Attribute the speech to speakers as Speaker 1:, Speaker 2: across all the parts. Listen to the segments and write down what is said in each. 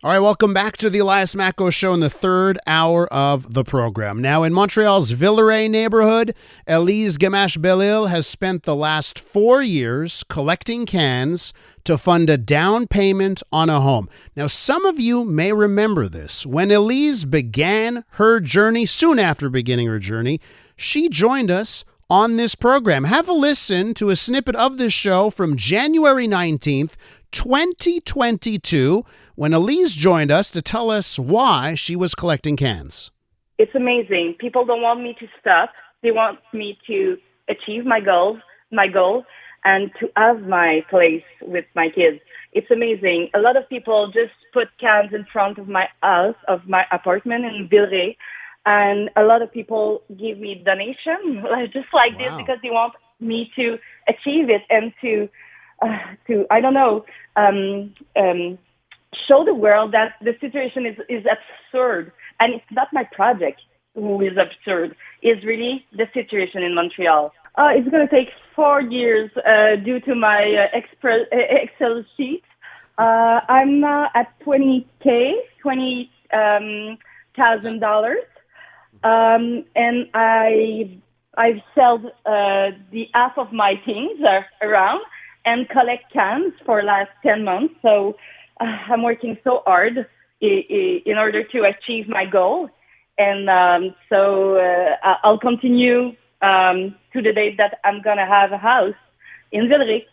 Speaker 1: All right, welcome back to the Elias Macko Show in the third hour of the program. Now, in Montreal's Villeray neighborhood, Élyse Gamache-Bélisle has spent the last 4 years collecting cans to fund a down payment on a home. Now, some of you may remember this. When Élyse began her journey, soon after beginning her journey, she joined us on this program. Have a listen to a snippet of this show from January 19th, 2022, when Élyse joined us to tell us why she was collecting cans.
Speaker 2: It's amazing. People don't want me to stop. They want me to achieve my goal, and to have my place with my kids. It's amazing. A lot of people just put cans in front of my house, of my apartment in Villeray, and a lot of people give me donation, just like this, because they want me to achieve it and to show the world that the situation is absurd. And it's not my project who is absurd. It's really the situation in Montreal. It's going to take 4 years due to my Excel sheet. I'm now at $20,000. And I've sold the half of my things around and collect cans for last 10 months. So I'm working so hard in order to achieve my goal. And I'll continue to the day that I'm going to have a house in Villeray.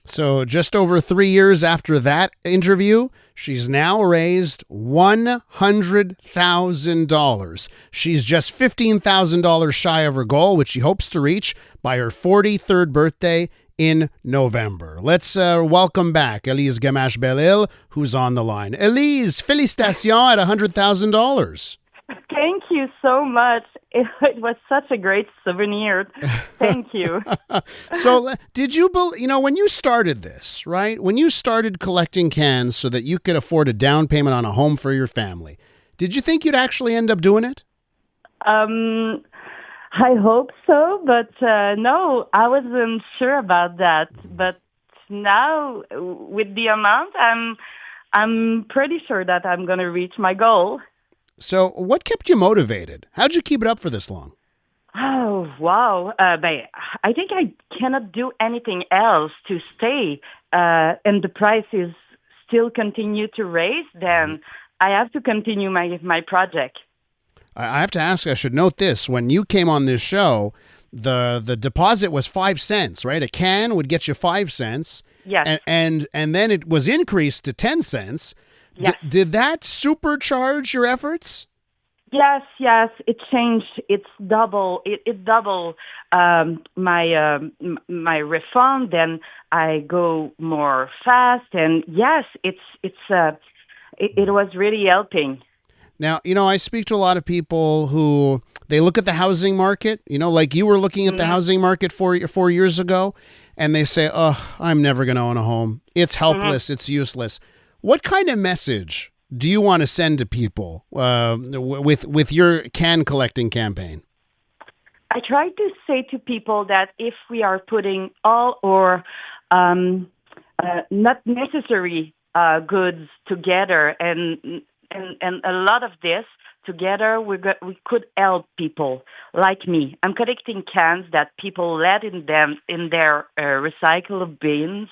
Speaker 1: So just over 3 years after that interview, she's now raised $100,000. She's just $15,000 shy of her goal, which she hopes to reach by her 43rd birthday in November. Let's welcome back Élyse Gamache-Bélisle, who's on the line. Élyse, félicitations at $100,000.
Speaker 2: Thank you so much. It was such a great souvenir. Thank you.
Speaker 1: So did you, when you started this, right? When you started collecting cans so that you could afford a down payment on a home for your family, did you think you'd actually end up doing it?
Speaker 2: I hope so, but no, I wasn't sure about that. But now, with the amount, I'm pretty sure that I'm going to reach my goal.
Speaker 1: So what kept you motivated? How'd you keep it up for this long?
Speaker 2: Oh, wow. I think I cannot do anything else to stay, and the prices still continue to raise, then I have to continue my project.
Speaker 1: I have to ask, I should note this. When you came on this show, the deposit was 5 cents, right? A can would get you 5 cents.
Speaker 2: Yes.
Speaker 1: And then it was increased to 10 cents.
Speaker 2: Yes.
Speaker 1: Did that supercharge your efforts?
Speaker 2: Yes. It changed. It's double. It double my refund. Then I go more fast. And yes, it was really helping.
Speaker 1: Now, I speak to a lot of people who they look at the housing market, like you were looking at the housing market 4 years ago, and they say, oh, I'm never going to own a home. It's helpless. It's useless. What kind of message do you want to send to people with your can collecting campaign?
Speaker 2: I try to say to people that if we are putting all our not necessary goods together and a lot of this together, we could help people like me. I'm collecting cans that people let in their recycle bins,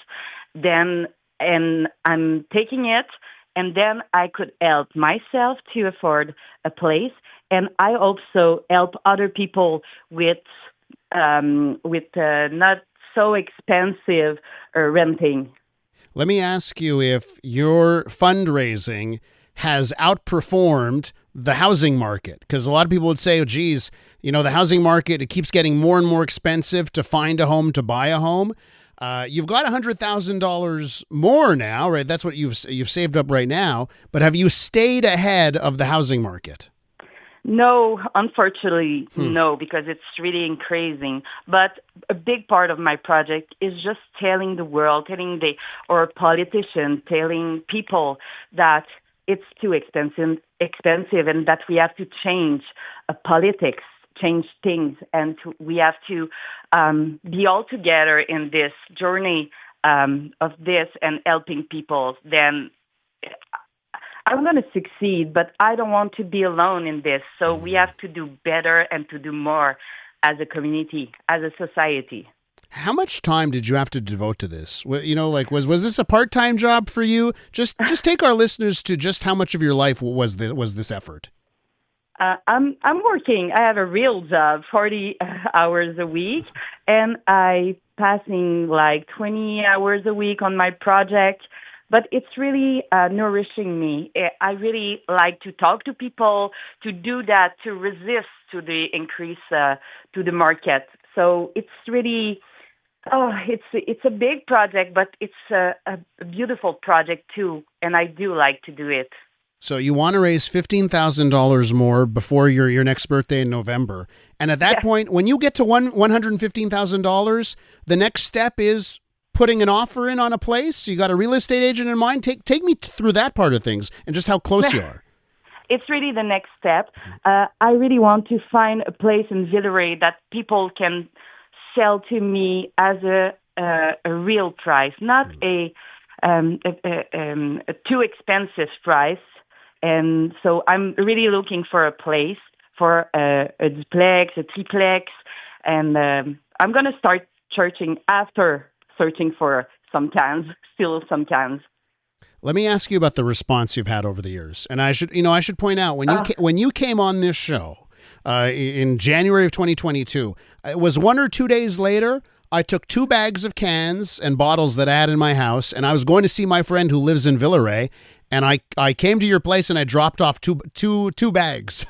Speaker 2: and I'm taking it, and then I could help myself to afford a place, and I also help other people with not so expensive renting.
Speaker 1: Let me ask you if your fundraising has outperformed the housing market, because a lot of people would say, oh, geez, the housing market, it keeps getting more and more expensive to find a home, to buy a home. You've got $100,000 more now, right? That's what you've saved up right now. But have you stayed ahead of the housing market?
Speaker 2: No, unfortunately, no, because it's really increasing. But a big part of my project is just telling the world, or politicians, telling people that it's too expensive, and that we have to change politics, change things, and we have to be all together in this journey of this and helping people. Then I'm going to succeed, but I don't want to be alone in this. So we have to do better and to do more as a community, as a society.
Speaker 1: How much time did you have to devote to this? Was this a part-time job for you? Just take our listeners to just how much of your life was this effort.
Speaker 2: I'm working. I have a real job, 40 hours a week, and I passing like 20 hours a week on my project. But it's really nourishing me. I really like to talk to people, to do that, to resist to the increase to the market. So it's really, it's a big project, but it's a beautiful project too, and I do like to do it.
Speaker 1: So you want to raise $15,000 more before your next birthday in November. And at that point, when you get to $115,000, the next step is putting an offer in on a place. You got a real estate agent in mind. Take me through that part of things and just how close you are.
Speaker 2: It's really the next step. I really want to find a place in Villeray that people can sell to me as a real price, not a too expensive price. And so I'm really looking for a place, for a duplex, a triplex, and I'm going to start searching for some cans.
Speaker 1: Let me ask you about the response you've had over the years. And I should point out when you came on this show in January of 2022, it was 1 or 2 days later. I took 2 bags of cans and bottles that I had in my house, and I was going to see my friend who lives in Villeray. And I came to your place and I dropped off two bags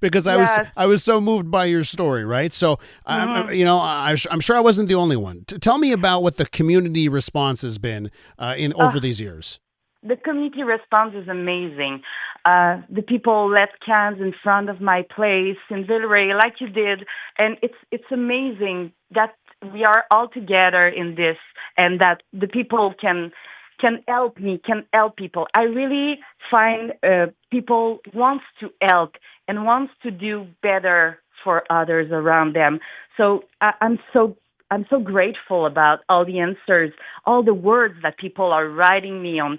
Speaker 1: because I was so moved by your story, right? So I'm sure I wasn't the only one. Tell me about what the community response has been over these years.
Speaker 2: The community response is amazing. The people left cans in front of my place in Villeray, like you did, and it's amazing that we are all together in this, and that the people can help me, can help people. I really find people wants to help and wants to do better for others around them. So I'm so grateful about all the answers, all the words that people are writing me on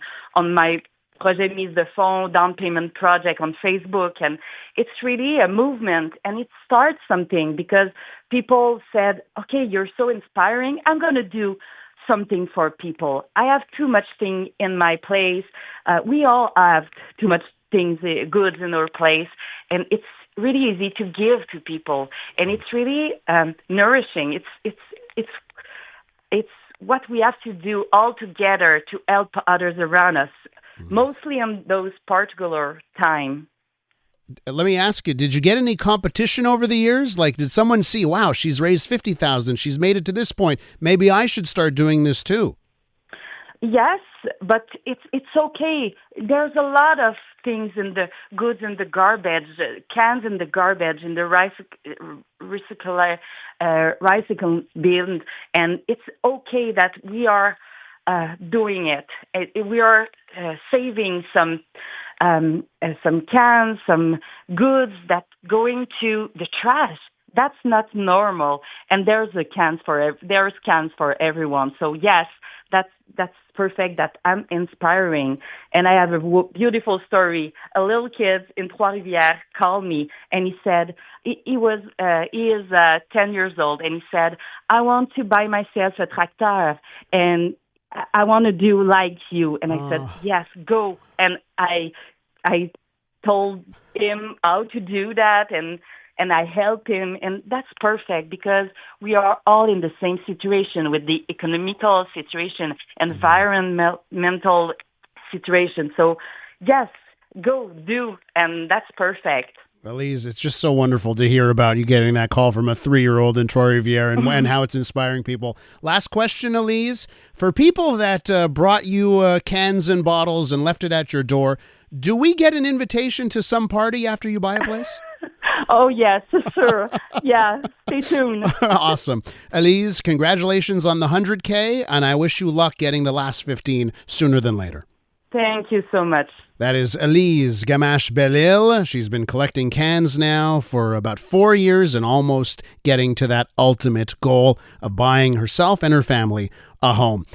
Speaker 2: my Projet Mise de Fonds down payment project on Facebook. And it's really a movement, and it starts something because people said, okay, you're so inspiring. I'm going to do something for people. I have too much thing in my place. We all have too much things, goods in our place, and it's really easy to give to people, and it's really nourishing. It's what we have to do all together to help others around us, mostly in those particular time.
Speaker 1: Let me ask you, did you get any competition over the years? Like, did someone see, wow, she's raised $50,000, she's made it to this point, maybe I should start doing this too? Yes, but it's okay. There's a lot of things in the goods in the garbage, cans in the garbage, in the recycle bin, and it's okay that we are doing it. We are saving some cans, some goods that going to the trash. That's not normal, and there's cans for everyone. So yes, that's perfect. That I'm inspiring, and I have a beautiful story. A little kid in Trois-Rivières called me, and he said he is 10 years old, and he said, I want to buy myself a tracteur, and I want to do like you. And I said, yes, go. And I told him how to do that, and I helped him. And that's perfect because we are all in the same situation with the economical situation, environmental situation. So, yes, go, do, and that's perfect. Élyse, it's just so wonderful to hear about you getting that call from a 3-year-old in Trois-Rivières and how it's inspiring people. Last question, Élyse. For people that brought you cans and bottles and left it at your door, do we get an invitation to some party after you buy a place? Oh, yes, sure. Yeah, stay tuned. Awesome. Élyse, congratulations on the 100K, and I wish you luck getting the last 15 sooner than later. Thank you so much. That is Élyse Gamache-Bélisle. She's been collecting cans now for about 4 years and almost getting to that ultimate goal of buying herself and her family a home.